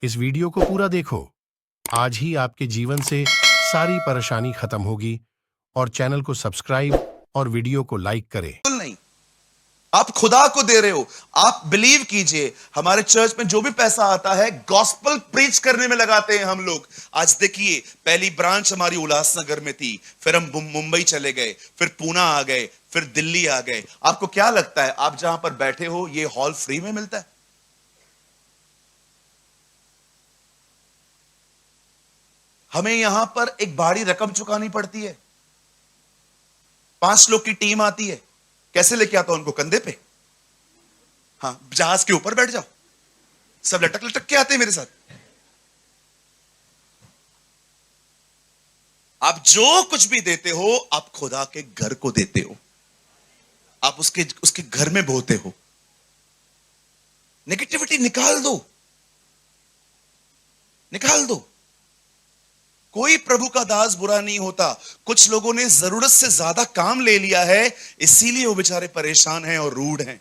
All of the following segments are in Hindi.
इस वीडियो को पूरा देखो। आज ही आपके जीवन से सारी परेशानी खत्म होगी। और चैनल को सब्सक्राइब और वीडियो को लाइक करें। बिल्कुल नहीं, आप खुदा को दे रहे हो। आप बिलीव कीजिए, हमारे चर्च में जो भी पैसा आता है गॉस्पल प्रीच करने में लगाते हैं हम लोग। आज देखिए, पहली ब्रांच हमारी उल्लासनगर में थी, फिर हम मुंबई चले गए, फिर पूना आ गए, फिर दिल्ली आ गए। आपको क्या लगता है, आप जहां पर बैठे हो ये हॉल फ्री में मिलता है? हमें यहां पर एक भारी रकम चुकानी पड़ती है। 5 लोग की टीम आती है, कैसे लेके आता हूं उनको? कंधे पे। हाँ, जहाज के ऊपर बैठ जाओ, सब लटक लटक के आते हैं मेरे साथ। आप जो कुछ भी देते हो, आप खुदा के घर को देते हो, आप उसके उसके घर में बोते हो। नेगेटिविटी निकाल दो, निकाल दो। कोई प्रभु का दास बुरा नहीं होता। कुछ लोगों ने जरूरत से ज्यादा काम ले लिया है, इसीलिए वो बेचारे परेशान हैं और रूड हैं।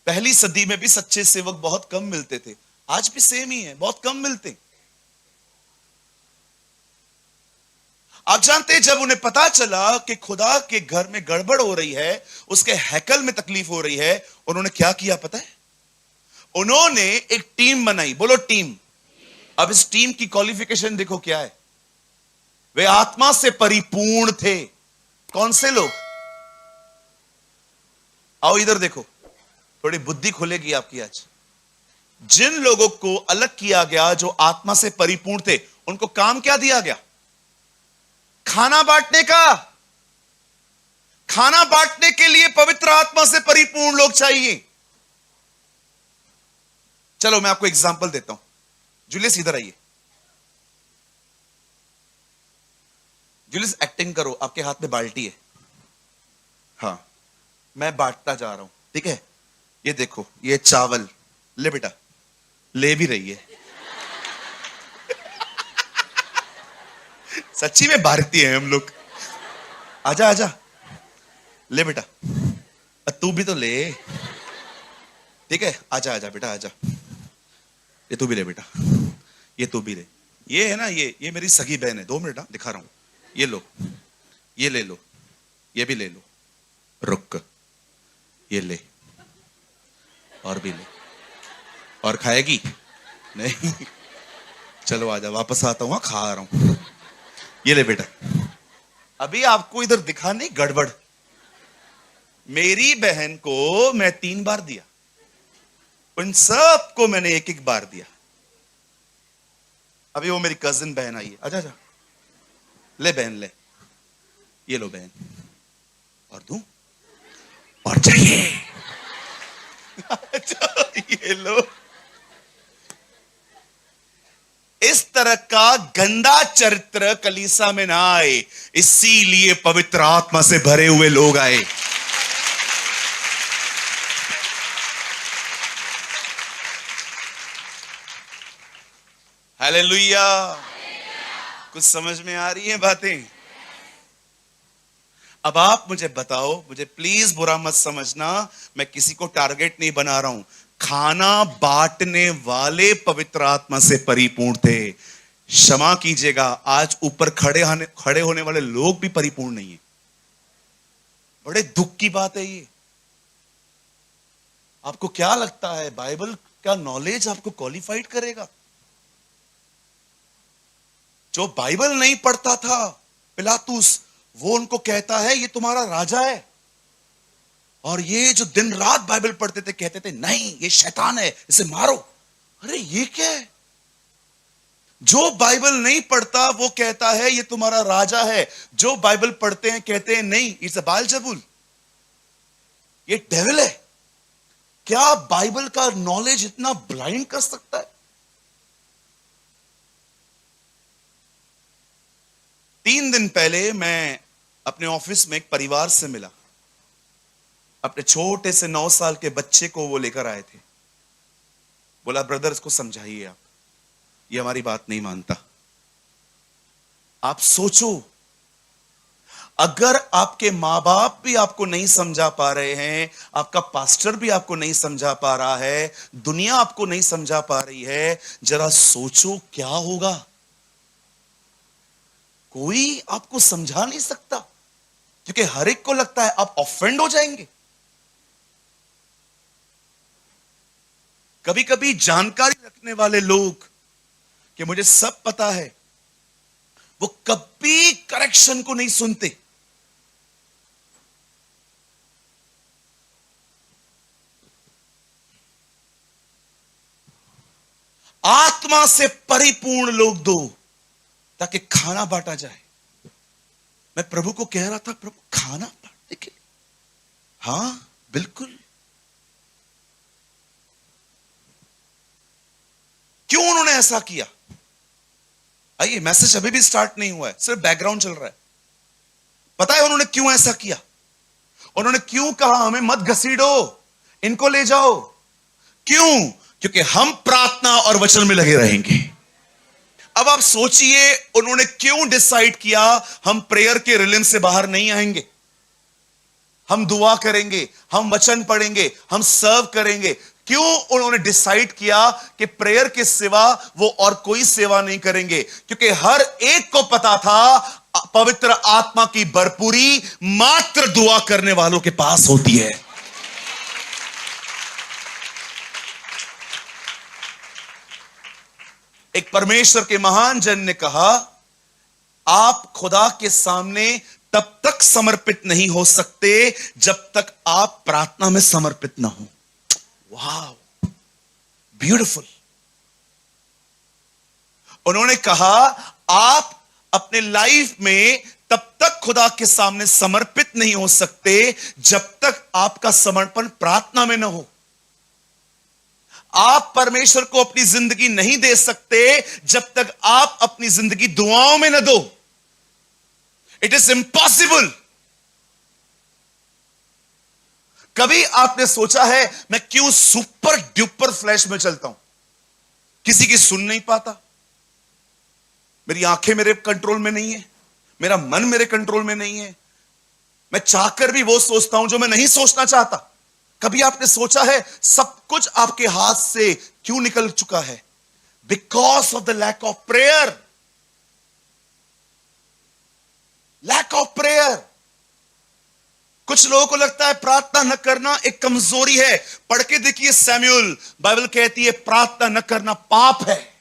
पहली सदी में भी सच्चे सेवक बहुत कम मिलते थे, आज भी सेम ही है, बहुत कम मिलते। आप जानते हैं, जब उन्हें पता चला कि खुदा के घर में गड़बड़ हो रही है, उसके हैकल में तकलीफ हो रही है, उन्होंने क्या किया पता है? उन्होंने एक टीम बनाई। बोलो टीम। अब इस टीम की क्वालिफिकेशन देखो क्या है। वे आत्मा से परिपूर्ण थे। कौन से लोग? आओ इधर देखो, थोड़ी बुद्धि खुलेगी आपकी आज। जिन लोगों को अलग किया गया, जो आत्मा से परिपूर्ण थे, उनको काम क्या दिया गया? खाना बांटने का। खाना बांटने के लिए पवित्र आत्मा से परिपूर्ण लोग चाहिए। चलो मैं आपको एग्जांपल देता हूं। जूलियस इधर आइए। जूलियस एक्टिंग करो, आपके हाथ में बाल्टी है। हाँ, मैं बांटता जा रहा हूं, ठीक है? ये देखो, ये चावल ले बेटा, ले भी रही है। सच्ची में भारतीय हैं हम लोग। आजा आजा, ले बेटा, तू भी तो ले, ठीक है? आजा आजा बेटा आजा, ये तू भी ले बेटा, ये तू भी ले। ये है ना, ये मेरी सगी बहन है। 2 मिनट दिखा रहा हूं। ये लो, ये ले लो, ये भी ले लो। रुक, ये ले, और भी ले। और खाएगी? नहीं। चलो आजा, वापस आता हूं, खा रहा हूं। ये ले बेटा। अभी आपको इधर दिखा नहीं गड़बड़? मेरी बहन को मैं 3 बार दिया, उन सबको मैंने 1-1 बार दिया। अभी वो मेरी कजिन बहन आई है, आजा आजा, ले बहन ले, ये लो बहन, और दूं? और चाहिए? ये लो। इस तरह का गंदा चरित्र कलीसिया में ना आए, इसीलिए पवित्र आत्मा से भरे हुए लोग आए। हालेलुया। कुछ समझ में आ रही है बातें? अब आप मुझे बताओ, मुझे प्लीज बुरा मत समझना, मैं किसी को टारगेट नहीं बना रहा हूं। खाना बांटने वाले पवित्र आत्मा से परिपूर्ण थे। क्षमा कीजिएगा, आज ऊपर खड़े होने वाले लोग भी परिपूर्ण नहीं है। बड़े दुख की बात है ये। आपको क्या लगता है, बाइबल का नॉलेज आपको क्वालिफाइड करेगा? जो बाइबल नहीं पढ़ता था, पिलातुस, वो उनको कहता है ये तुम्हारा राजा है। और ये जो दिन रात बाइबल पढ़ते थे कहते थे नहीं, ये शैतान है, इसे मारो। अरे ये क्या है? जो बाइबल नहीं पढ़ता वो कहता है ये तुम्हारा राजा है। जो बाइबल पढ़ते हैं कहते हैं नहीं, इट्स अ बालजबूल, ये डेविल है। क्या बाइबल का नॉलेज इतना ब्लाइंड कर सकता है? 3 दिन पहले मैं अपने ऑफिस में एक परिवार से मिला। अपने छोटे से 9 साल के बच्चे को वो लेकर आए थे। बोला ब्रदर इसको समझाइए आप, ये हमारी बात नहीं मानता। आप सोचो, अगर आपके मां बाप भी आपको नहीं समझा पा रहे हैं, आपका पास्टर भी आपको नहीं समझा पा रहा है, दुनिया आपको नहीं समझा पा रही है, जरा सोचो क्या होगा। कोई आपको समझा नहीं सकता, क्योंकि हर एक को लगता है आप ऑफेंड हो जाएंगे। कभी कभी जानकारी रखने वाले लोग कि मुझे सब पता है, वो कभी करेक्शन को नहीं सुनते। आत्मा से परिपूर्ण लोग दो ताकि खाना बांटा जाए। मैं प्रभु को कह रहा था, प्रभु खाना बांटने के लिए? हां बिल्कुल। क्यों उन्होंने ऐसा किया? आइए, मैसेज अभी भी स्टार्ट नहीं हुआ है, सिर्फ बैकग्राउंड चल रहा है। पता है उन्होंने क्यों ऐसा किया? उन्होंने क्यों कहा हमें मत घसीटो, इनको ले जाओ? क्यों? क्योंकि हम प्रार्थना और वचन में लगे रहेंगे। अब आप सोचिए उन्होंने क्यों डिसाइड किया हम प्रेयर के रिलिम से बाहर नहीं आएंगे, हम दुआ करेंगे, हम वचन पढ़ेंगे, हम सर्व करेंगे। क्यों उन्होंने डिसाइड किया कि प्रेयर के सिवा वो और कोई सेवा नहीं करेंगे? क्योंकि हर एक को पता था पवित्र आत्मा की भरपूरी मात्र दुआ करने वालों के पास होती है। एक परमेश्वर के महान जन ने कहा, आप खुदा के सामने तब तक समर्पित नहीं हो सकते जब तक आप प्रार्थना में समर्पित ना हो। वाह, ब्यूटीफुल। उन्होंने कहा आप अपने लाइफ में तब तक खुदा के सामने समर्पित नहीं हो सकते जब तक आपका समर्पण प्रार्थना में ना हो। आप परमेश्वर को अपनी जिंदगी नहीं दे सकते जब तक आप अपनी जिंदगी दुआओं में न दो। It is impossible. कभी आपने सोचा है मैं क्यों सुपर ड्यूपर फ्लैश में चलता हूं, किसी की सुन नहीं पाता, मेरी आंखें मेरे कंट्रोल में नहीं है, मेरा मन मेरे कंट्रोल में नहीं है, मैं चाहकर भी वो सोचता हूं जो मैं नहीं सोचना चाहता। कभी आपने सोचा है सब कुछ आपके हाथ से क्यों निकल चुका है? Because of the lack of prayer. Lack of prayer. कुछ लोगों को लगता है प्रार्थना न करना एक कमजोरी है। पढ़ के देखिए सैमुअल, बाइबल कहती है प्रार्थना न करना पाप है।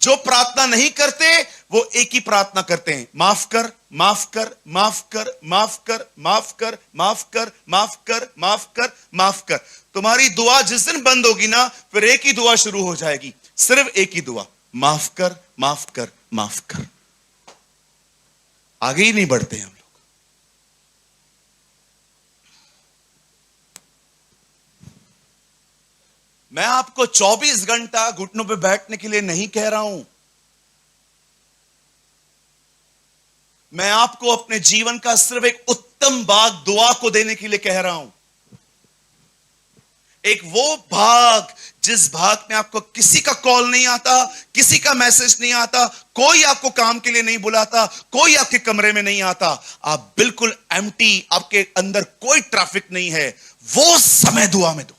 जो प्रार्थना नहीं करते वो एक ही प्रार्थना करते हैं, माफ कर माफ कर माफ कर माफ कर माफ कर माफ कर माफ कर माफ कर माफ कर। तुम्हारी दुआ जिस दिन बंद होगी ना, फिर एक ही दुआ शुरू हो जाएगी, सिर्फ एक ही दुआ, माफ कर माफ कर माफ कर। आगे ही नहीं बढ़ते हम लोग। मैं आपको 24 घंटा घुटनों पे बैठने के लिए नहीं कह रहा हूं। मैं आपको अपने जीवन का सिर्फ एक उत्तम भाग दुआ को देने के लिए कह रहा हूं। एक वो भाग जिस भाग में आपको किसी का कॉल नहीं आता, किसी का मैसेज नहीं आता, कोई आपको काम के लिए नहीं बुलाता, कोई आपके कमरे में नहीं आता, आप बिल्कुल एम्प्टी, आपके अंदर कोई ट्रैफिक नहीं है, वो समय दुआ में दो।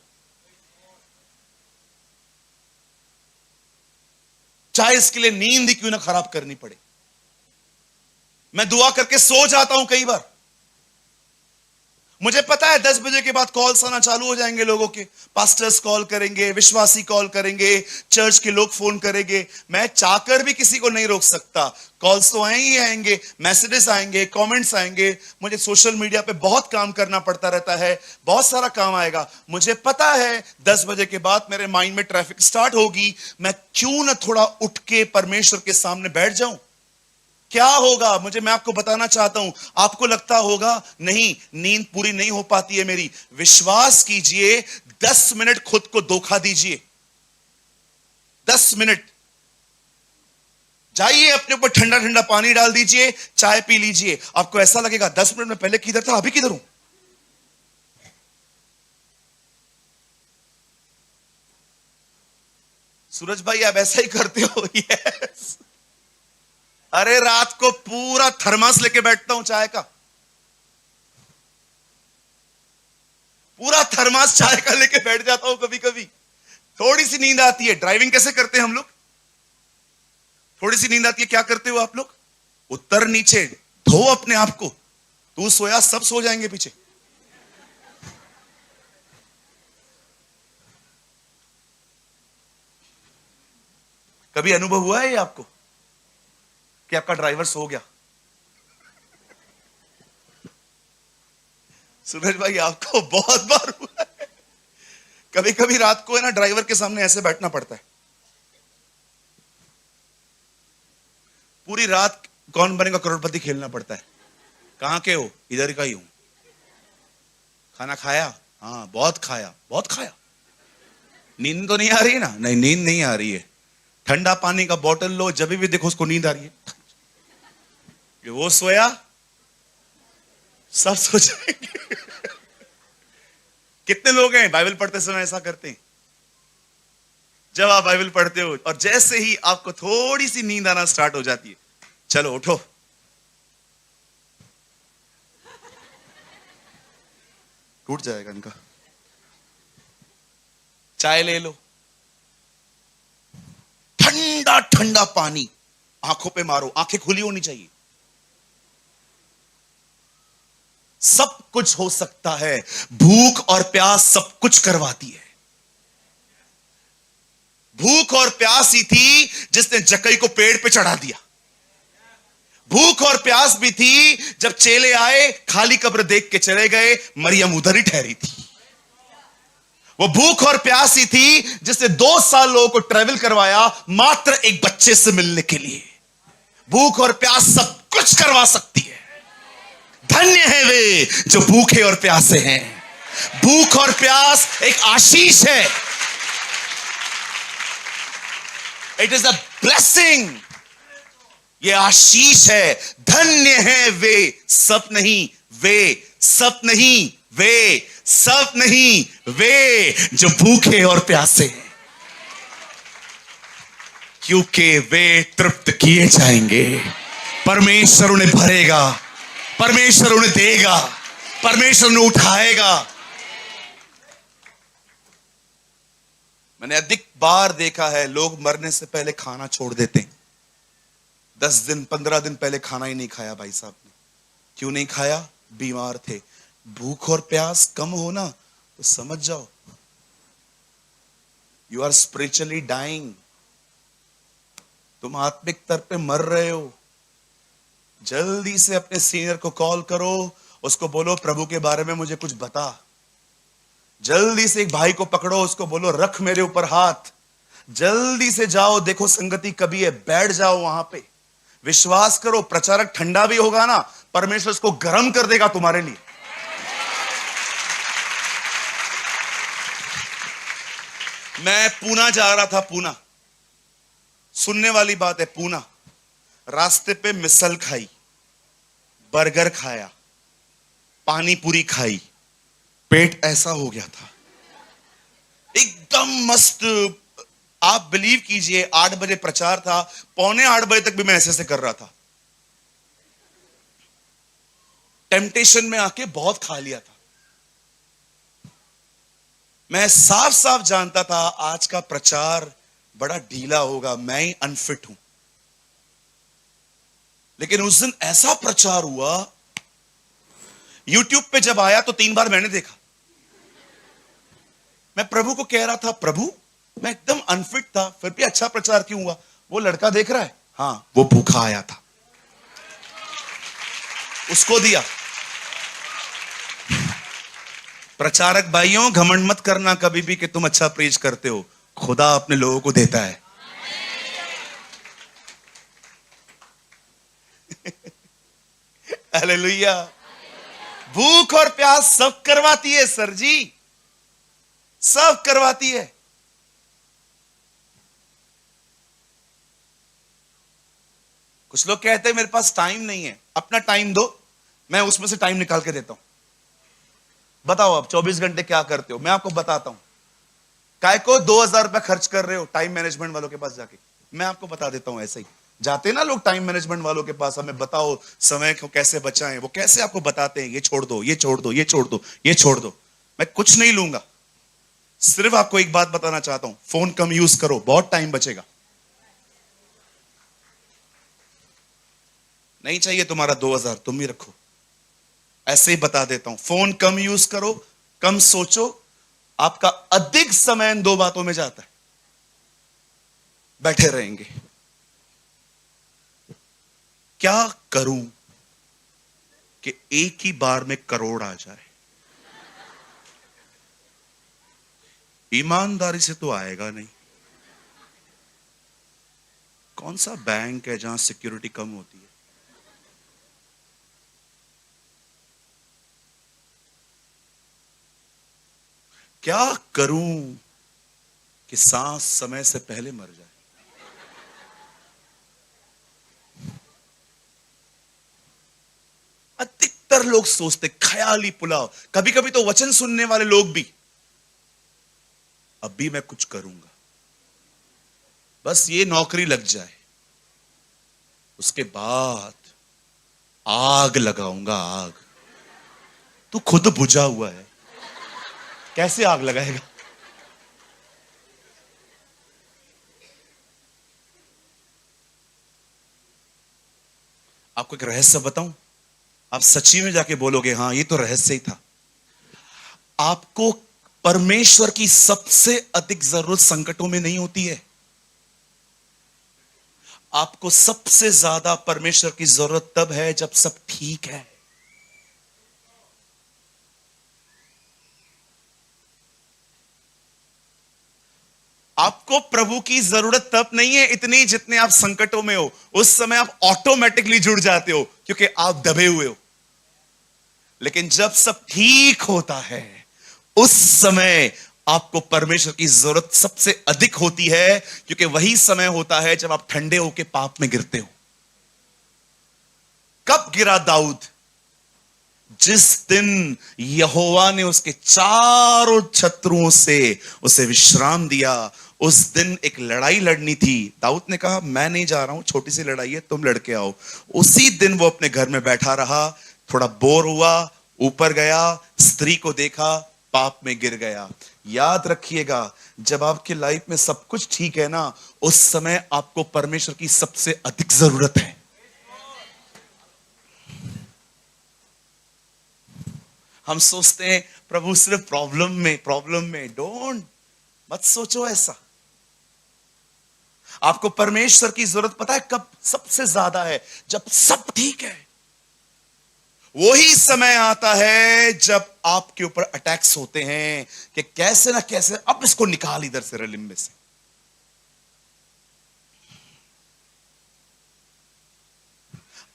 चाहे इसके लिए नींद ही क्यों ना खराब करनी पड़े। मैं दुआ करके सो जाता हूं कई बार। मुझे पता है 10 बजे के बाद कॉल्स आना चालू हो जाएंगे लोगों के, पास्टर्स कॉल करेंगे, विश्वासी कॉल करेंगे, चर्च के लोग फोन करेंगे। मैं चाहकर भी किसी को नहीं रोक सकता। कॉल्स तो आए ही आएंगे, मैसेजेस आएंगे, कमेंट्स आएंगे। मुझे सोशल मीडिया पे बहुत काम करना पड़ता रहता है, बहुत सारा काम आएगा। मुझे पता है 10 बजे के बाद मेरे माइंड में ट्रैफिक स्टार्ट होगी। मैं क्यों ना थोड़ा उठ के परमेश्वर के सामने बैठ जाऊं। क्या होगा मैं आपको बताना चाहता हूं। आपको लगता होगा नहीं, नींद पूरी नहीं हो पाती है मेरी। विश्वास कीजिए, 10 मिनट खुद को धोखा दीजिए। 10 मिनट जाइए, अपने ऊपर ठंडा ठंडा पानी डाल दीजिए, चाय पी लीजिए। आपको ऐसा लगेगा 10 मिनट में पहले किधर था, अभी किधर हूं। सूरज भाई आप ऐसा ही करते हो? यस। अरे रात को पूरा थर्मास लेके बैठता हूं चाय का, पूरा थर्मास चाय का लेके बैठ जाता हूं। कभी कभी थोड़ी सी नींद आती है। ड्राइविंग कैसे करते हैं हम लोग? थोड़ी सी नींद आती है, क्या करते हो आप लोग? उत्तर नीचे धो अपने आप को। तू सोया, सब सो जाएंगे पीछे। कभी अनुभव हुआ है ये आपको कि आपका ड्राइवर सो गया? सूरज भाई आपको बहुत बार हुआ है। कभी कभी रात को है ना, ड्राइवर के सामने ऐसे बैठना पड़ता है। पूरी रात कौन बनेगा करोड़पति खेलना पड़ता है। कहां के हो? इधर का ही हूं। खाना खाया? हाँ बहुत खाया, बहुत खाया। नींद तो नहीं आ रही है ना? नहीं, नींद नहीं आ रही है। ठंडा पानी का बोतल लो, जब भी देखो उसको नींद आ रही है। वो सोया, सब सो जाएंगे। कितने लोग हैं बाइबल पढ़ते समय ऐसा करते हैं? जब आप बाइबल पढ़ते हो और जैसे ही आपको थोड़ी सी नींद आना स्टार्ट हो जाती है, चलो उठो, टूट जाएगा इनका। चाय ले लो, ठंडा ठंडा पानी आंखों पे मारो, आंखें खुली होनी चाहिए। सब कुछ हो सकता है। भूख और प्यास सब कुछ करवाती है। भूख और प्यास ही थी जिसने जक्कई को पेड़ पे चढ़ा दिया। भूख और प्यास भी थी जब चेले आए, खाली कब्र देख के चले गए, मरियम उधर ही ठहरी थी। वो भूख और प्यास ही थी जिसने 2 साल लोगों को ट्रेवल करवाया मात्र एक बच्चे से मिलने के लिए। भूख और प्यास सब कुछ करवा सकती है। धन्य है वे जो भूखे और प्यासे हैं। भूख और प्यास एक आशीष है। It is a blessing. ये आशीष है। धन्य है वे सब नहीं, वे सब नहीं, वे सब नहीं, वे जो भूखे और प्यासे हैं, क्योंकि वे तृप्त किए जाएंगे। परमेश्वर उन्हें भरेगा, परमेश्वर उन्हें देगा, परमेश्वर उन्हें उठाएगा। मैंने अधिक बार देखा है लोग मरने से पहले खाना छोड़ देते हैं। 10 दिन 15 दिन पहले खाना ही नहीं खाया भाई साहब ने। क्यों नहीं खाया? बीमार थे। भूख और प्यास कम हो ना तो समझ जाओ यू आर स्पिरिचुअली डाइंग। तुम आत्मिक स्तर पे मर रहे हो। जल्दी से अपने सीनियर को कॉल करो, उसको बोलो प्रभु के बारे में मुझे कुछ बता। जल्दी से एक भाई को पकड़ो, उसको बोलो रख मेरे ऊपर हाथ। जल्दी से जाओ, देखो संगति कभी है, बैठ जाओ वहां पे। विश्वास करो, प्रचारक ठंडा भी होगा ना, परमेश्वर उसको गर्म कर देगा तुम्हारे लिए। मैं पूना जा रहा था, पूना, सुनने वाली बात है, पूना। रास्ते पे मिसल खाई, बर्गर खाया, पानी पूरी खाई, पेट ऐसा हो गया था एकदम मस्त। आप बिलीव कीजिए 8 बजे प्रचार था, 7:45 बजे तक भी मैं ऐसे कर रहा था। टेम्पटेशन में आके बहुत खा लिया था। मैं साफ साफ जानता था आज का प्रचार बड़ा ढीला होगा, मैं ही अनफिट हूं। लेकिन उस दिन ऐसा प्रचार हुआ, यूट्यूब पे जब आया तो 3 बार मैंने देखा। मैं प्रभु को कह रहा था, प्रभु मैं एकदम अनफिट था, फिर भी अच्छा प्रचार क्यों हुआ? वो लड़का देख रहा है, हाँ वो भूखा आया था, उसको दिया। प्रचारक भाइयों, घमंड मत करना कभी भी कि तुम अच्छा प्रीच करते हो। खुदा अपने लोगों को देता है। हालेलुया। भूख और प्यास सब करवाती है सर जी, सब करवाती है। कुछ लोग कहते हैं मेरे पास टाइम नहीं है। अपना टाइम दो, मैं उसमें से टाइम निकाल के देता हूं। बताओ आप 24 घंटे क्या करते हो, मैं आपको बताता हूं। काय को 2000 रुपया खर्च कर रहे हो टाइम मैनेजमेंट वालों के पास जाके, मैं आपको बता देता हूं ऐसे ही जाते ना लोग टाइम मैनेजमेंट वालों के पास, हमें बताओ समय को कैसे बचाएं, वो कैसे आपको बताते हैं ये छोड़ दो, ये छोड़ दो, ये छोड़ दो, ये छोड़ दो। मैं कुछ नहीं लूंगा, सिर्फ आपको एक बात बताना चाहता हूं, फोन कम यूज करो, बहुत टाइम बचेगा। नहीं चाहिए तुम्हारा 2000, तुम ही रखो। ऐसे ही बता देता हूं, फोन कम यूज करो, कम सोचो। आपका अधिक समय इन दो बातों में जाता है, बैठे रहेंगे। क्या करूं कि एक ही बार में करोड़ आ जाए? ईमानदारी से तो आएगा नहीं। कौन सा बैंक है जहां सिक्योरिटी कम होती है? क्या करूं कि सांस समय से पहले मर जाए? अधिकतर लोग सोचते ख्याली पुलाव। कभी कभी तो वचन सुनने वाले लोग भी, अभी मैं कुछ करूंगा, बस ये नौकरी लग जाए, उसके बाद आग लगाऊंगा। आग तू खुद बुझा हुआ है, कैसे आग लगाएगा? आपको एक रहस्य बताऊं, आप सच्ची में जाके बोलोगे हाँ ये तो रहस्य ही था। आपको परमेश्वर की सबसे अधिक जरूरत संकटों में नहीं होती है। आपको सबसे ज्यादा परमेश्वर की जरूरत तब है जब सब ठीक है। आपको प्रभु की जरूरत तब नहीं है इतनी जितने आप संकटों में हो। उस समय आप ऑटोमेटिकली जुड़ जाते हो क्योंकि आप दबे हुए हो। लेकिन जब सब ठीक होता है, उस समय आपको परमेश्वर की जरूरत सबसे अधिक होती है, क्योंकि वही समय होता है जब आप ठंडे होकर पाप में गिरते हो। कब गिरा दाऊद? जिस दिन यहोवा ने उसके चारों शत्रुओं से उसे विश्राम दिया, उस दिन एक लड़ाई लड़नी थी। दाऊद ने कहा मैं नहीं जा रहा हूं, छोटी सी लड़ाई है, तुम लड़के आओ। उसी दिन वो अपने घर में बैठा रहा, थोड़ा बोर हुआ, ऊपर गया, स्त्री को देखा, पाप में गिर गया। याद रखिएगा, जब आपकी लाइफ में सब कुछ ठीक है ना, उस समय आपको परमेश्वर की सबसे अधिक जरूरत है। हम सोचते हैं प्रभु सिर्फ प्रॉब्लम में। डोंट, मत सोचो ऐसा। आपको परमेश्वर की जरूरत पता है कब सबसे ज्यादा है? जब सब ठीक है। वही समय आता है जब आपके ऊपर अटैक्स होते हैं कि कैसे ना कैसे अब इसको निकाल इधर से, रिलिम में से।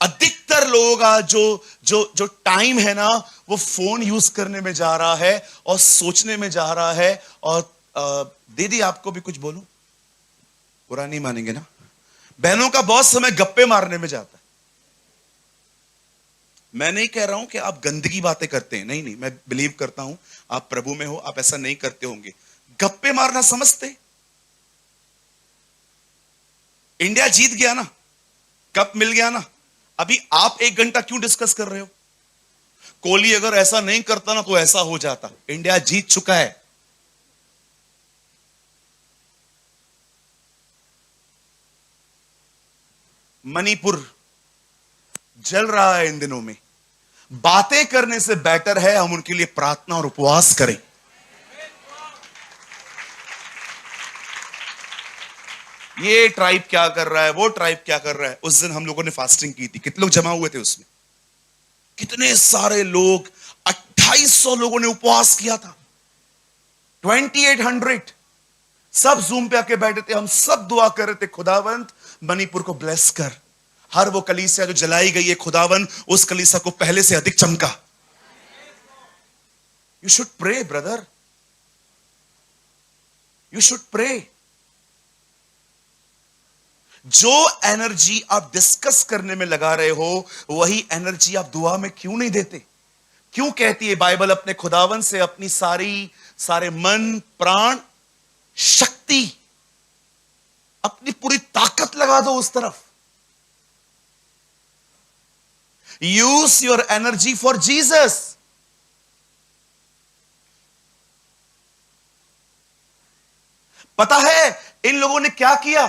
अधिकतर लोग जो जो जो टाइम है ना, वो फोन यूज करने में जा रहा है और सोचने में जा रहा है। और दीदी आपको भी कुछ बोलूं, बुरा नहीं मानेंगे ना, बहनों का बहुत समय गप्पे मारने में जाता है। मैं नहीं कह रहा हूं कि आप गंदगी बातें करते हैं, नहीं, मैं बिलीव करता हूं आप प्रभु में हो, आप ऐसा नहीं करते होंगे। गप्पे मारना समझते? इंडिया जीत गया ना, कप मिल गया ना, अभी आप 1 घंटा क्यों डिस्कस कर रहे हो? कोहली अगर ऐसा नहीं करता ना तो ऐसा हो जाता। इंडिया जीत चुका है। मणिपुर जल रहा है इन दिनों में। बातें करने से बेटर है हम उनके लिए प्रार्थना और उपवास करें। ये ट्राइब क्या कर रहा है, वो ट्राइब क्या कर रहा है। उस दिन हम लोगों ने फास्टिंग की थी, कितने लोग जमा हुए थे उसमें? कितने सारे लोग, 2800 लोगों ने उपवास किया था। 2800 सब जूम पे आके बैठे थे। हम सब दुआ कर रहे थे, खुदावंत मणिपुर को ब्लेस कर। हर वो कलीसिया जो जलाई गई है, खुदावन उस कलीसिया को पहले से अधिक चमका। You should pray brother, you should pray. जो एनर्जी आप डिस्कस करने में लगा रहे हो, वही एनर्जी आप दुआ में क्यों नहीं देते? क्यों कहती है बाइबल अपने खुदावन से अपनी सारे मन, प्राण, शक्ति, अपनी पूरी ताकत लगा दो उस तरफ। Use your energy for Jesus. पता है इन लोगों ने क्या किया?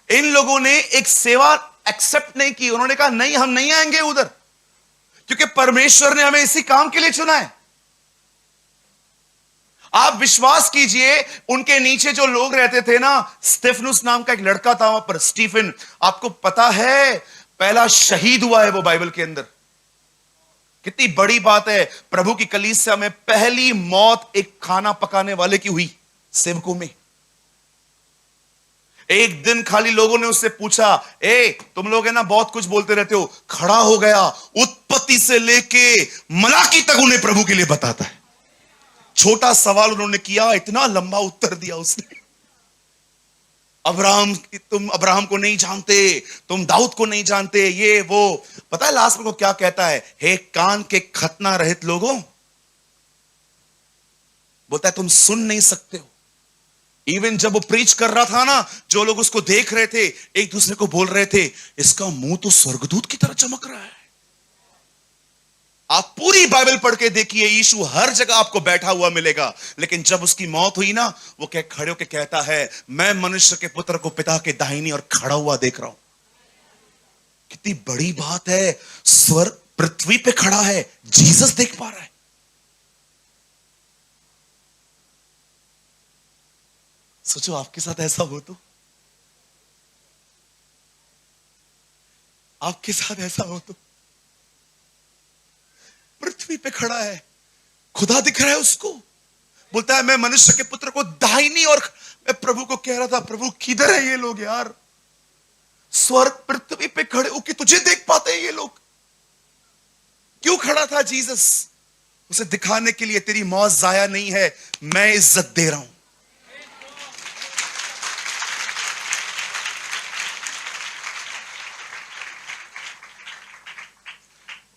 इन लोगों ने एक सेवा एक्सेप्ट नहीं की। उन्होंने कहा नहीं, हम नहीं आएंगे उधर, क्योंकि परमेश्वर ने हमें इसी काम के लिए चुना है। आप विश्वास कीजिए, उनके नीचे जो लोग रहते थे ना, स्टेफनुस नाम का एक लड़का था वहां पर, स्टीफन, आपको पता है पहला शहीद हुआ है वो बाइबल के अंदर। कितनी बड़ी बात है। प्रभु की कलीसिया में पहली मौत एक खाना पकाने वाले की हुई, सेवकों में। एक दिन खाली लोगों ने उससे पूछा, तुम लोग है ना बहुत कुछ बोलते रहते हो। खड़ा हो गया, उत्पत्ति से लेके मलाकी तक उन्हें प्रभु के लिए बताता है। छोटा सवाल उन्होंने किया, इतना लंबा उत्तर दिया उसने। तुम अब्राहम को नहीं जानते, तुम दाऊद को नहीं जानते, ये वो। पता है लास्ट में को क्या कहता है? हे कान के खतना रहित लोगों, बोलता है तुम सुन नहीं सकते हो। इवन जब वो प्रीच कर रहा था ना, जो लोग उसको देख रहे थे एक दूसरे को बोल रहे थे, इसका मुंह तो स्वर्गदूत की तरह चमक रहा है। आप पूरी बाइबल पढ़ के देखिए, यीशु हर जगह आपको बैठा हुआ मिलेगा, लेकिन जब उसकी मौत हुई ना, वो खड़े होकर कहता है, मैं मनुष्य के पुत्र को पिता के दाहिनी और खड़ा हुआ देख रहा हूं। कितनी बड़ी बात है। स्वर्ग पृथ्वी पे खड़ा है, जीसस देख पा रहा है। सोचो आपके साथ ऐसा हो तो, आपके साथ ऐसा हो तो। पृथ्वी पे खड़ा है, खुदा दिख रहा है उसको, बोलता है मैं मनुष्य के पुत्र को दाहिनी। और मैं प्रभु को कह रहा था, प्रभु किधर है ये लोग यार? स्वर्ग पृथ्वी पे खड़े होके तुझे देख पाते हैं ये लोग। क्यों खड़ा था जीसस? उसे दिखाने के लिए तेरी मौत जाया नहीं है, मैं इज्जत दे रहा हूं।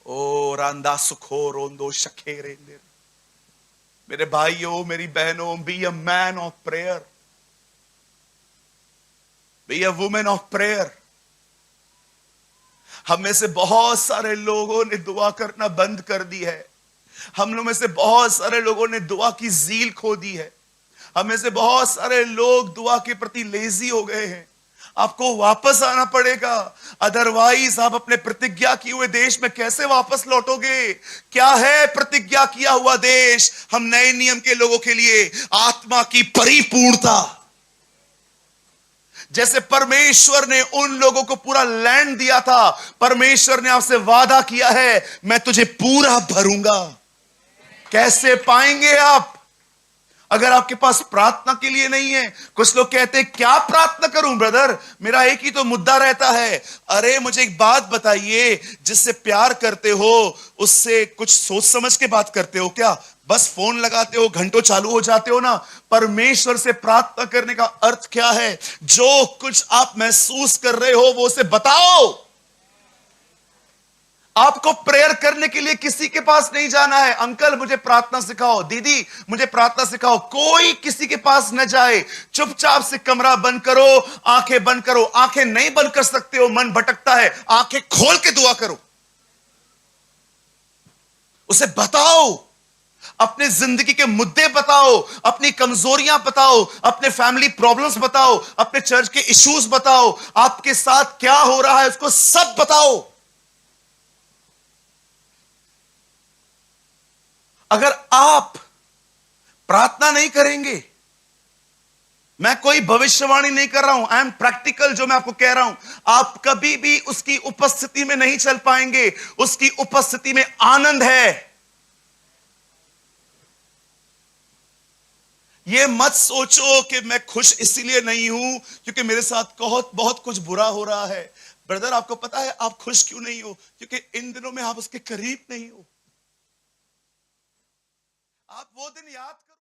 ओ रांदा सुखो रोंदो शखेरे। मेरे भाइयों, मेरी बहनों, be a man of prayer, be a women of prayer. हम में से बहुत सारे लोगों ने दुआ करना बंद कर दी है। हम लोग में से बहुत सारे लोगों ने दुआ की ज़ील खो दी है। हम में से बहुत सारे लोग दुआ के प्रति लेजी हो गए हैं। आपको वापस आना पड़ेगा, अदरवाइज आप अपने प्रतिज्ञा किए हुए देश में कैसे वापस लौटोगे? क्या है प्रतिज्ञा किया हुआ देश? हम नए नियम के लोगों के लिए आत्मा की परिपूर्णता। जैसे परमेश्वर ने उन लोगों को पूरा लैंड दिया था, परमेश्वर ने आपसे वादा किया है, मैं तुझे पूरा भरूंगा। कैसे पाएंगे आप? अगर आपके पास प्रार्थना के लिए नहीं है। कुछ लोग कहते हैं क्या प्रार्थना करूं ब्रदर, मेरा एक ही तो मुद्दा रहता है। अरे मुझे एक बात बताइए, जिससे प्यार करते हो उससे कुछ सोच समझ के बात करते हो क्या? बस फोन लगाते हो, घंटों चालू हो जाते हो ना? परमेश्वर से प्रार्थना करने का अर्थ क्या है? जो कुछ आप महसूस कर रहे हो वो उसे बताओ। आपको प्रेयर करने के लिए किसी के पास नहीं जाना है। अंकल मुझे प्रार्थना सिखाओ, दीदी मुझे प्रार्थना सिखाओ। कोई किसी के पास न जाए। चुपचाप से कमरा बंद करो, आंखें बंद करो। आंखें नहीं बंद कर सकते हो, मन भटकता है, आंखें खोल के दुआ करो। उसे बताओ, अपने जिंदगी के मुद्दे बताओ, अपनी कमजोरियां बताओ, अपने फैमिली प्रॉब्लम्स बताओ, अपने चर्च के इश्यूज बताओ, आपके साथ क्या हो रहा है उसको सब बताओ। अगर आप प्रार्थना नहीं करेंगे, मैं कोई भविष्यवाणी नहीं कर रहा हूं, आई एम प्रैक्टिकल जो मैं आपको कह रहा हूं, आप कभी भी उसकी उपस्थिति में नहीं चल पाएंगे। उसकी उपस्थिति में आनंद है। ये मत सोचो कि मैं खुश इसलिए नहीं हूं क्योंकि मेरे साथ बहुत कुछ बुरा हो रहा है। ब्रदर आपको पता है आप खुश क्यों नहीं हो? क्योंकि इन दिनों में आप उसके करीब नहीं हो। आप वो दिन याद करो।